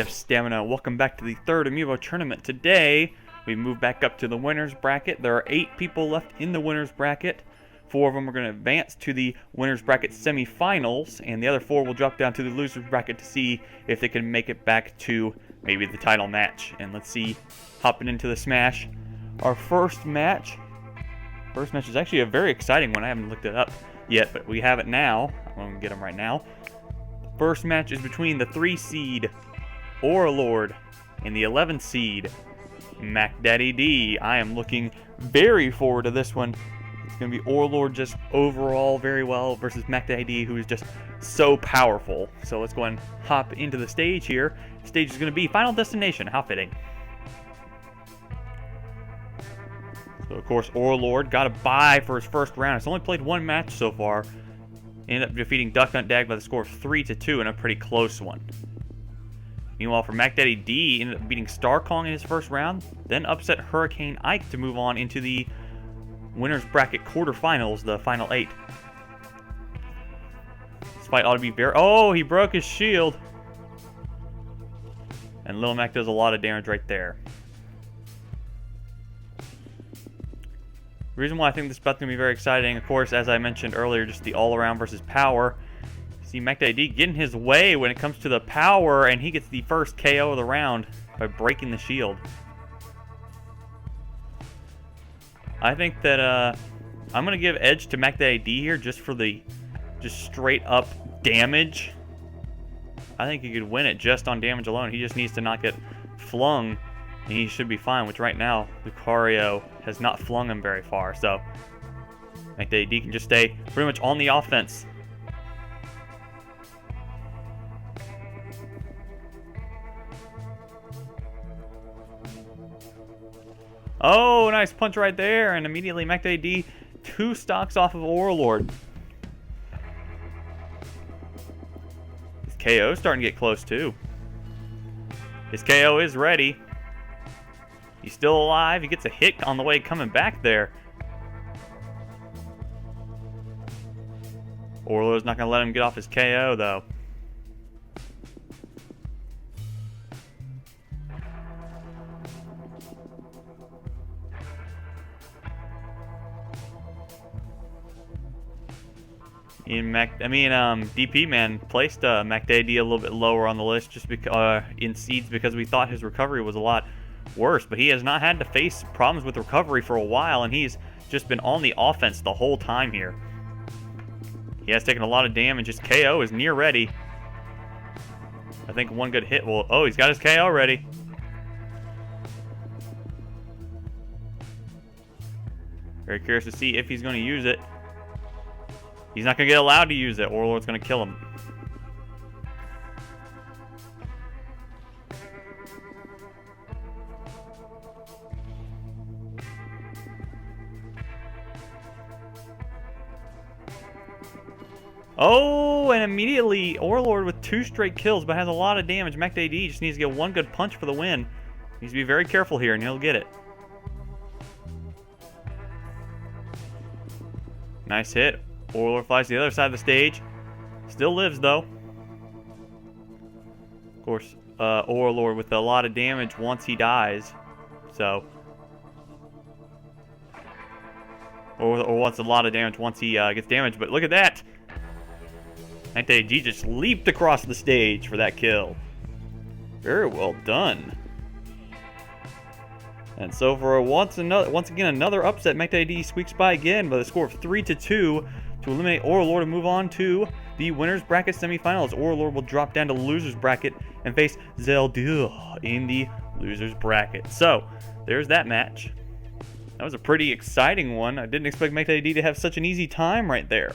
Chef Stamina. Welcome back to the third Amiibo tournament. Today, we move back up to the winner's bracket. There are 8 people left in the winner's bracket. 4 of them are going to advance to the winner's bracket semifinals, and the other 4 will drop down to the loser's bracket to see if they can make it back to maybe the title match. And let's see, hopping into the Smash. Our first match is actually a very exciting one. I haven't looked it up yet, but we have it now. I'm going to get them right now. First match is between the 3 seed Lord and the 11 seed Mac Daddy D. I am looking very forward to this one. It's going to be Lord just overall very well versus Mac Daddy D, who is just so powerful. So let's go and hop into the stage here. The stage is going to be Final Destination. How fitting. So of course Lord got a bye for his first round. He's only played 1 match so far. Ended up defeating Duck Hunt Dag by the score of 3-2 in a pretty close one. Meanwhile, for Mac Daddy D, ended up beating Star Kong in his first round, then upset Hurricane Ike to move on into the winner's bracket quarterfinals, the final 8. This fight ought to be very... Oh, he broke his shield. And Lil Mac does a lot of damage right there. The reason why I think this bout's going to be very exciting, of course, as I mentioned earlier, just the all-around versus power. See Mac Daddy D get in his way when it comes to the power, and he gets the first KO of the round by breaking the shield. I think that I'm going to give edge to Mac Daddy D here just for the straight up damage. I think he could win it just on damage alone. He just needs to not get flung, and he should be fine, which right now, Lucario has not flung him very far. So, Mac Daddy D can just stay pretty much on the offense. Oh, nice punch right there, and immediately Mac Daddy D 2 stocks off of Lord. His KO is starting to get close too. His KO is ready. He's still alive. He gets a hit on the way coming back there. Lord's not going to let him get off his KO, though. DP Man placed Mac Daddy D a little bit lower on the list just because in seeds because we thought his recovery was a lot worse, but he has not had to face problems with recovery for a while, and he's just been on the offense the whole time here. He has taken a lot of damage. His KO is near ready. I think one good hit will... Oh, he's got his KO ready. Very curious to see if he's going to use it. He's not going to get allowed to use it. Lord's going to kill him. Oh, and immediately Lord with 2 straight kills, but has a lot of damage. Mac Daddy D just needs to get 1 good punch for the win. Needs to be very careful here, and he'll get it. Nice hit. Lord flies to the other side of the stage. Still lives, though. Of course, Lord with a lot of damage once he dies. So... Or wants a lot of damage once he gets damaged. But look at that! Mac Daddy D just leaped across the stage for that kill. Very well done. And so for once again another upset, Mac Daddy D squeaks by again by the score of 3-2 to eliminate Lord and move on to the winner's bracket semifinals. Lord will drop down to loser's bracket and face Zelda in the loser's bracket. So there's that match. That was a pretty exciting one. I didn't expect Mac Daddy D to have such an easy time right there.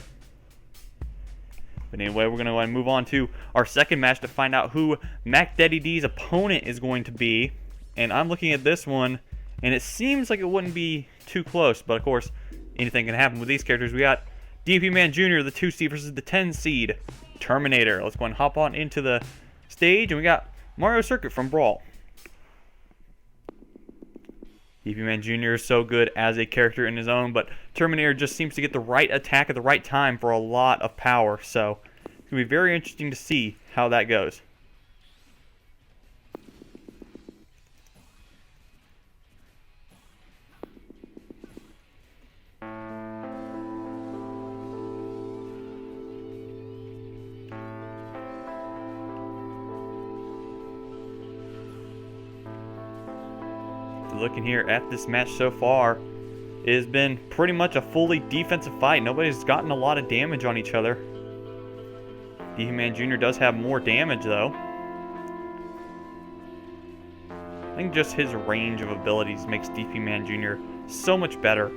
But anyway, we're going to move on to our second match to find out who Mac Daddy D's opponent is going to be. And I'm looking at this one, and it seems like it wouldn't be too close. But of course, anything can happen with these characters. We got DP Man Jr., the 2 seed, versus the 10 seed Terminator. Let's go and hop on into the stage, and we got Mario Circuit from Brawl. DP Man Jr. is so good as a character in his own, but Terminator just seems to get the right attack at the right time for a lot of power. So it's going to be very interesting to see how that goes. looking here at this match so far, it has been pretty much a fully defensive fight. Nobody's gotten a lot of damage on each other. DP Man Jr. does have more damage, though. I think just his range of abilities makes DP Man Jr. so much better.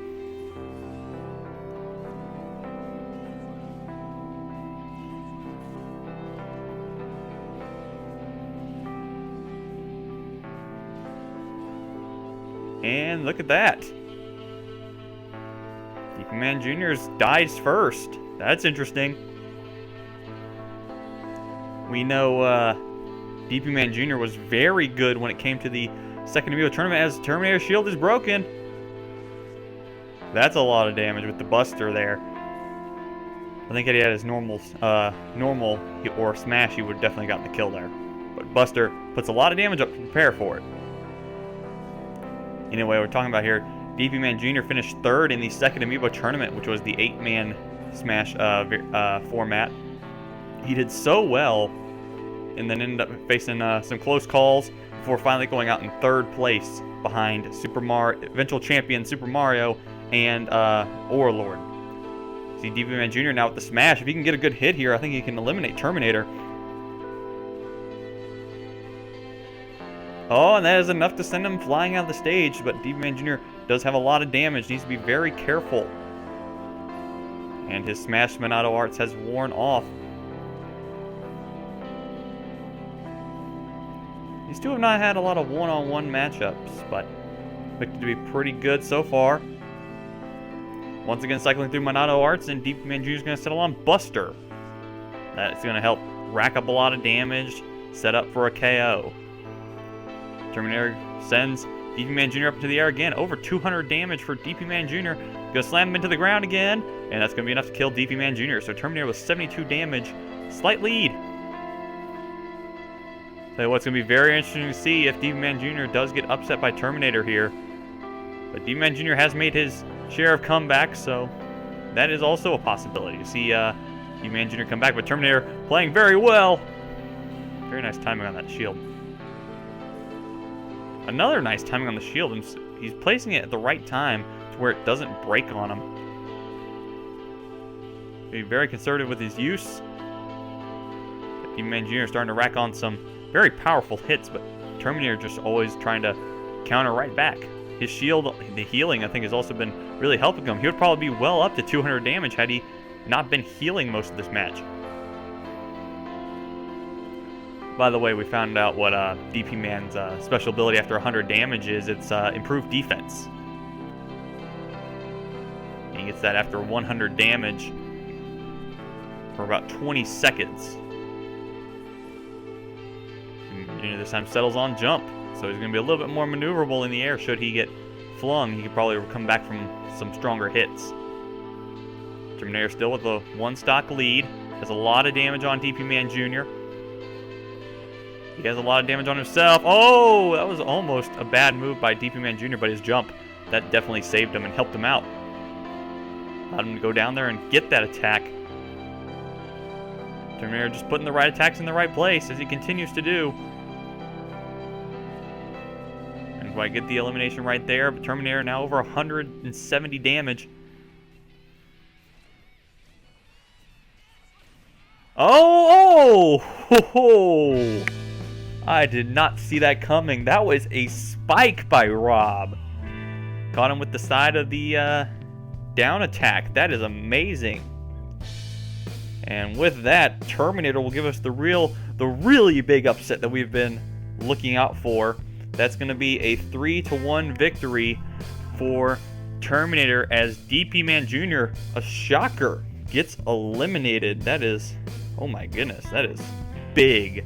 And look at that. DP Man Jr. dies first. That's interesting. We know DP Man Jr. was very good when it came to the second Amiibo tournament, as Terminator Shield is broken. That's a lot of damage with the Buster there. I think if he had his normal or smash, he would have definitely gotten the kill there. But Buster puts a lot of damage up to prepare for it. Anyway, we're talking about here, DP Man Jr. finished third in the second Amiibo tournament, which was the 8-man smash format. He did so well, and then ended up facing some close calls before finally going out in third place behind eventual champion Super Mario and Overlord. See DP Man Jr. now with the smash. If he can get a good hit here, I think he can eliminate Terminator. Oh, and that is enough to send him flying out of the stage, but DP Man Jr. does have a lot of damage. Needs to be very careful. And his Smash Monado Arts has worn off. These two have not had a lot of one-on-one matchups, but look to be pretty good so far. Once again, cycling through Monado Arts, and DP Man Jr. is going to settle on Buster. That's going to help rack up a lot of damage, set up for a KO. Terminator sends DP Man Jr. up into the air again. Over 200 damage for DP Man Jr. Gonna slam him into the ground again, and that's gonna be enough to kill DP Man Jr. So Terminator with 72 damage, slight lead. So what's gonna be very interesting to see if DP Man Jr. does get upset by Terminator here. But DP Man Jr. has made his share of comebacks, so that is also a possibility. You see DP Man Jr. come back, but Terminator playing very well. Very nice timing on that shield. Another nice timing on the shield, and he's placing it at the right time to where it doesn't break on him. Be very conservative with his use. DP Man Jr. starting to rack on some very powerful hits, but Terminator just always trying to counter right back. His shield, the healing, I think, has also been really helping him. He would probably be well up to 200 damage had he not been healing most of this match. By the way, we found out what DP Man's special ability after 100 damage is. It's improved defense. He gets that after 100 damage for about 20 seconds. And this time settles on jump, so he's going to be a little bit more maneuverable in the air. Should he get flung, he could probably come back from some stronger hits. Terminator still with a one-stock lead. Has a lot of damage on DP Man Jr. He has a lot of damage on himself. Oh, that was almost a bad move by DP Man Jr., but his jump, that definitely saved him and helped him out. Allowed him to go down there and get that attack. Terminator just putting the right attacks in the right place, as he continues to do. And I get the elimination right there, but Terminator now over 170 damage. Oh! Ho, ho. I did not see that coming. That was a spike by Rob. Caught him with the side of the down attack. That is amazing. And with that, Terminator will give us the really big upset that we've been looking out for. That's going to be a 3-1 victory for Terminator, as DP Man Jr., a shocker, gets eliminated. That is, oh my goodness, that is big.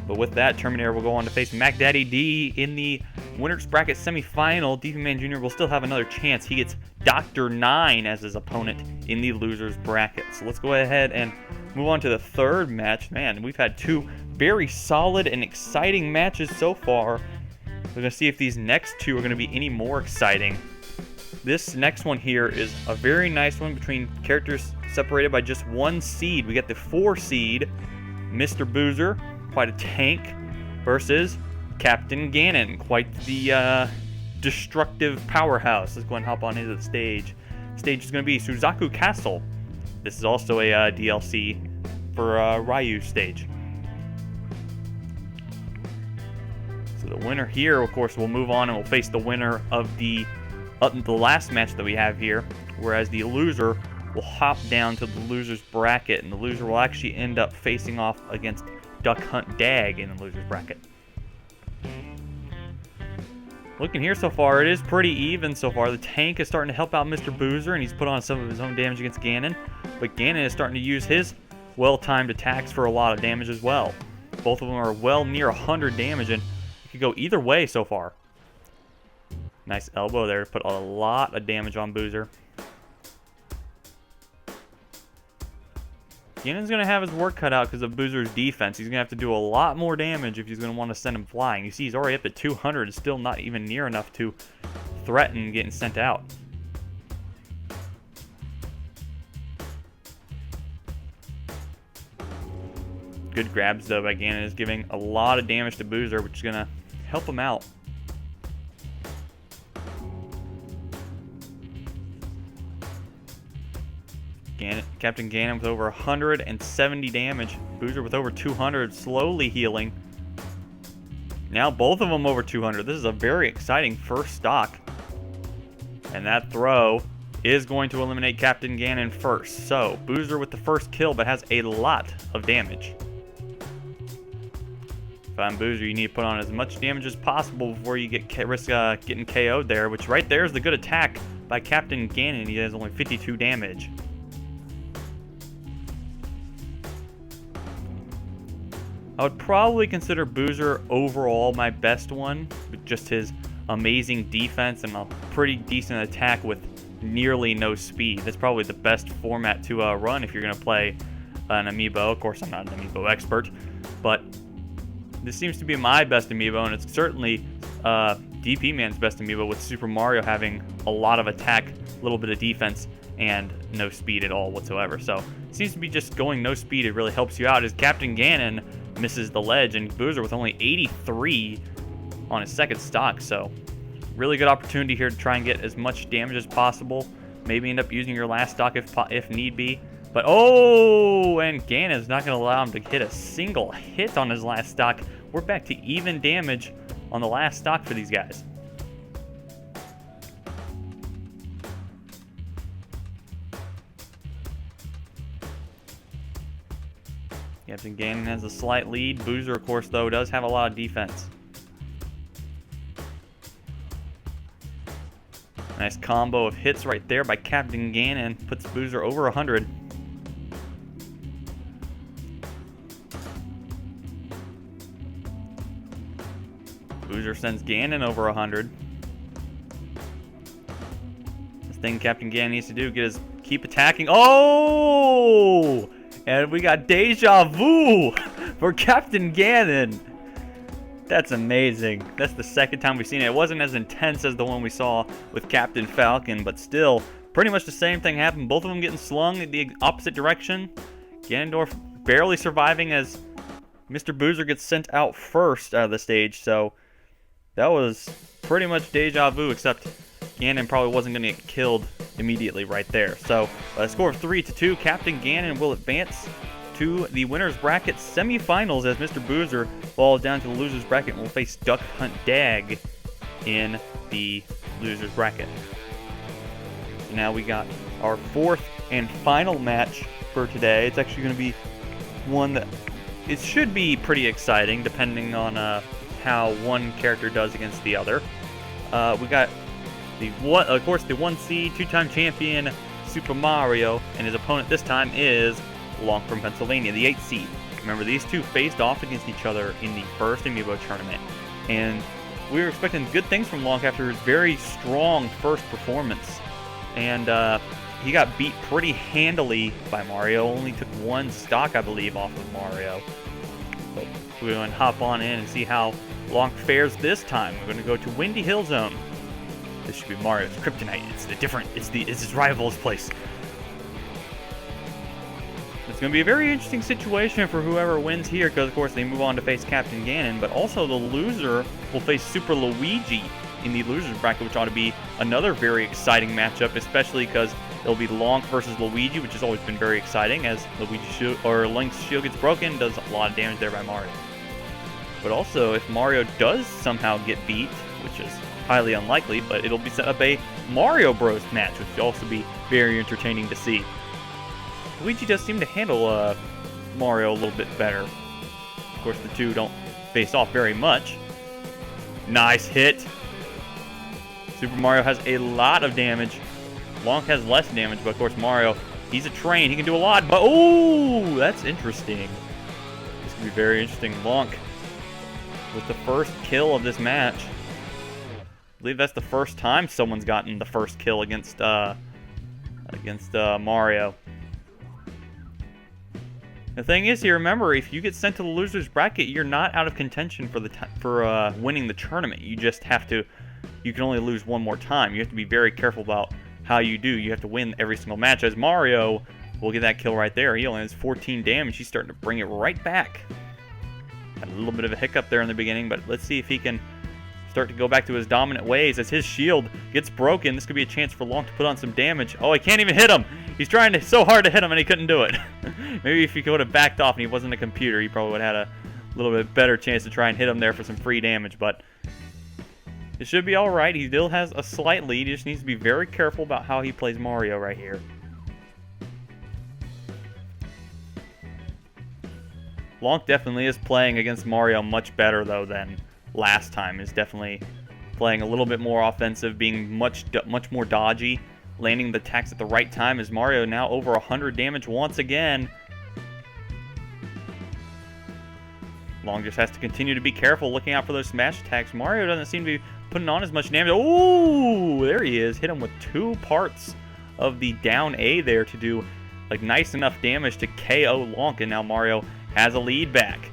But with that, Terminator will go on to face Mac Daddy D in the winner's bracket semifinal. DP Man Jr. will still have another chance. He gets Dr. 9 as his opponent in the loser's bracket. So let's go ahead and move on to the third match. Man, we've had two very solid and exciting matches so far. We're going to see if these next two are going to be any more exciting. This next one here is a very nice one between characters separated by just one seed. We get the 4 seed, Mr. Boozer, quite a tank, versus Captain Ganon, quite the destructive powerhouse. Let's go and hop on into the stage. Stage is going to be Suzaku Castle. This is also a DLC for Ryu stage. So the winner here, of course, will move on and will face the winner of the last match that we have here, whereas the loser will hop down to the loser's bracket, and the loser will actually end up facing off against Duck Hunt Dag in the loser's bracket. Looking here so far, it is pretty even so far. The tank is starting to help out Mr. Boozer, and he's put on some of his own damage against Ganon. But Ganon is starting to use his well-timed attacks for a lot of damage as well. Both of them are well near 100 damage, and it could go either way so far. Nice elbow there to put a lot of damage on Boozer. Ganon's going to have his work cut out because of Boozer's defense. He's going to have to do a lot more damage if he's going to want to send him flying. You see he's already up at 200. It's still not even near enough to threaten getting sent out. Good grabs though by Ganon, is giving a lot of damage to Boozer, which is going to help him out. Captain Ganon with over 170 damage. Boozer with over 200, slowly healing. Now both of them over 200. This is a very exciting first stock. And that throw is going to eliminate Captain Ganon first. So, Boozer with the first kill, but has a lot of damage. If I'm Boozer, you need to put on as much damage as possible before you risk getting KO'd there, which right there is the good attack by Captain Ganon. He has only 52 damage. I would probably consider Boozer overall my best one, with just his amazing defense and a pretty decent attack with nearly no speed. That's probably the best format to run if you're going to play an Amiibo. Of course, I'm not an Amiibo expert, but this seems to be my best Amiibo, and it's certainly DP Man's best Amiibo, with Super Mario having a lot of attack, a little bit of defense, and no speed at all whatsoever. So it seems to be just going no speed. It really helps you out, as Captain Ganon misses the ledge, and Boozer with only 83 on his second stock. So really good opportunity here to try and get as much damage as possible. Maybe end up using your last stock if need be. But oh, and Ganon's not going to allow him to hit a single hit on his last stock. We're back to even damage on the last stock for these guys. Captain Ganon has a slight lead. Boozer, of course, though, does have a lot of defense. Nice combo of hits right there by Captain Ganon. Puts Boozer over 100. Boozer sends Ganon over 100. This thing Captain Ganon needs to do is keep attacking. Oh! And we got Deja Vu for Captain Ganon. That's amazing. That's the second time we've seen it. It wasn't as intense as the one we saw with Captain Falcon, but still, pretty much the same thing happened. Both of them getting slung in the opposite direction. Ganondorf barely surviving as Mr. Boozer gets sent out first out of the stage. So that was pretty much Deja Vu, except Ganon probably wasn't going to get killed immediately right there. So a score of 3-2. Captain Ganon will advance to the winner's bracket semifinals, as Mr. Boozer falls down to the loser's bracket and will face Duck Hunt Dag in the loser's bracket. So now we got our fourth and final match for today. It's actually going to be one that it should be pretty exciting, depending on how one character does against the other. We got of course, the 1 seed, two-time champion Super Mario, and his opponent this time is Long from Pennsylvania, the 8th seed. Remember, these two faced off against each other in the first Amiibo tournament, and we were expecting good things from Long after his very strong first performance, and he got beat pretty handily by Mario. Only took one stock, I believe, off of Mario. So we're going to hop on in and see how Long fares this time. We're going to go to Windy Hill Zone. This should be Mario's kryptonite. It's his rival's place. It's going to be a very interesting situation for whoever wins here, because of course they move on to face Captain Ganon, but also the loser will face Super Luigi in the loser's bracket, which ought to be another very exciting matchup, especially because it'll be Lonk versus Luigi, which has always been very exciting, as Link's shield gets broken, does a lot of damage there by Mario. But also, if Mario does somehow get beat, which is highly unlikely, but it'll be set up a Mario Bros match, which will also be very entertaining to see. Luigi does seem to handle Mario a little bit better. Of course, the two don't face off very much. Nice hit. Super Mario has a lot of damage. Lonk has less damage, but of course Mario, he's a train. He can do a lot, but oh, that's interesting. This could be very interesting. Lonk with the first kill of this match. I believe that's the first time someone's gotten the first kill against Mario. The thing is here, remember, if you get sent to the loser's bracket, you're not out of contention for winning the tournament. You just have to. You can only lose one more time. You have to be very careful about how you do. You have to win every single match. As Mario will get that kill right there. He only has 14 damage. He's starting to bring it right back. Had a little bit of a hiccup there in the beginning, but let's see if he can start to go back to his dominant ways. As his shield gets broken, this could be a chance for Lonk to put on some damage. Oh, he can't even hit him. He's trying so hard to hit him, and he couldn't do it. Maybe if he would have backed off and he wasn't a computer, he probably would have had a little bit better chance to try and hit him there for some free damage, but it should be alright. He still has a slight lead. He just needs to be very careful about how he plays Mario right here. Lonk definitely is playing against Mario much better, though, than last time. Is definitely playing a little bit more offensive, being much more dodgy, landing the attacks at the right time. As Mario now over 100 damage once again. Lonk just has to continue to be careful, looking out for those smash attacks. Mario doesn't seem to be putting on as much damage. Oh, there he is. Hit him with 2 parts of the down A there to do like nice enough damage to KO Lonk, and now Mario has a lead back.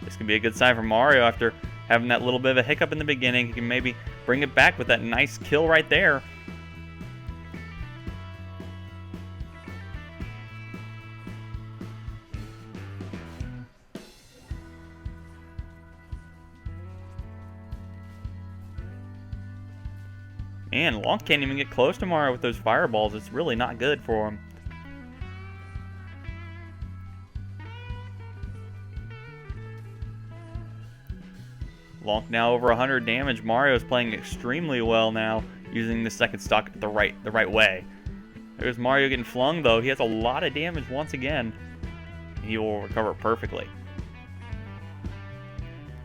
This can be a good sign for Mario after having that little bit of a hiccup in the beginning. He can maybe bring it back with that nice kill right there. Man, Lonk can't even get close to Mario with those fireballs. It's really not good for him. Lonk now over 100 damage. Mario's playing extremely well now, using the second stock the right way. There's Mario getting flung, though. He has a lot of damage once again. He will recover perfectly.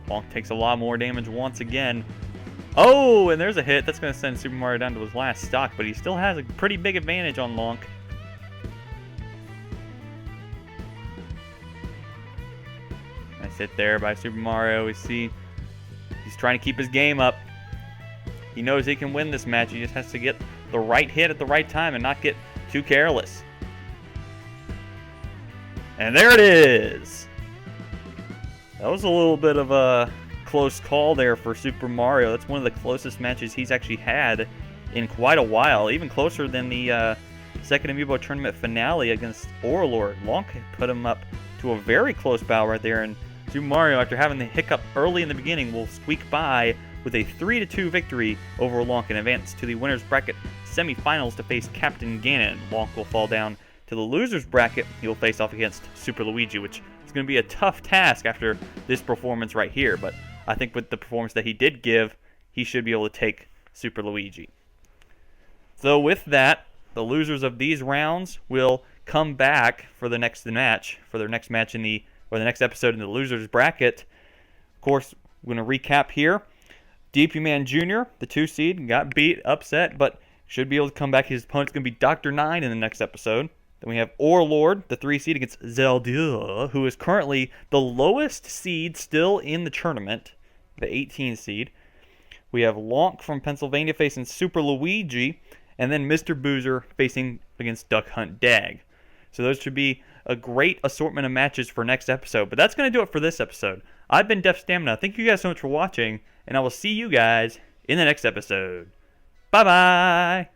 Lonk takes a lot more damage once again. Oh, and there's a hit. That's going to send Super Mario down to his last stock, but he still has a pretty big advantage on Lonk. Nice hit there by Super Mario. We see he's trying to keep his game up. He knows he can win this match. He just has to get the right hit at the right time and not get too careless. And there it is. That was a little bit of a close call there for Super Mario. That's one of the closest matches he's actually had in quite a while. Even closer than the second Amiibo tournament finale against Overlord. Lonk put him up to a very close battle right there, and Super Mario, after having the hiccup early in the beginning, will squeak by with a 3-2 victory over Lonk and advance to the winner's bracket semifinals to face Captain Ganon. Lonk will fall down to the loser's bracket. He will face off against Super Luigi, which is going to be a tough task after this performance right here, but I think with the performance that he did give, he should be able to take Super Luigi. So with that, the losers of these rounds will come back for the next match, the next episode in the losers bracket. Of course, we're going to recap here. DP Man Jr., the 2 seed, got beat, upset, but should be able to come back. His opponent's going to be Dr. 9 in the next episode. Then we have Overlord, the 3 seed, against Zelda, who is currently the lowest seed still in the tournament, the 18 seed. We have Lonk from Pennsylvania facing Super Luigi, and then Mr. Boozer facing against Duck Hunt Dag. So those should be a great assortment of matches for next episode. But that's going to do it for this episode. I've been Def Stamina. Thank you guys so much for watching, and I will see you guys in the next episode. Bye-bye!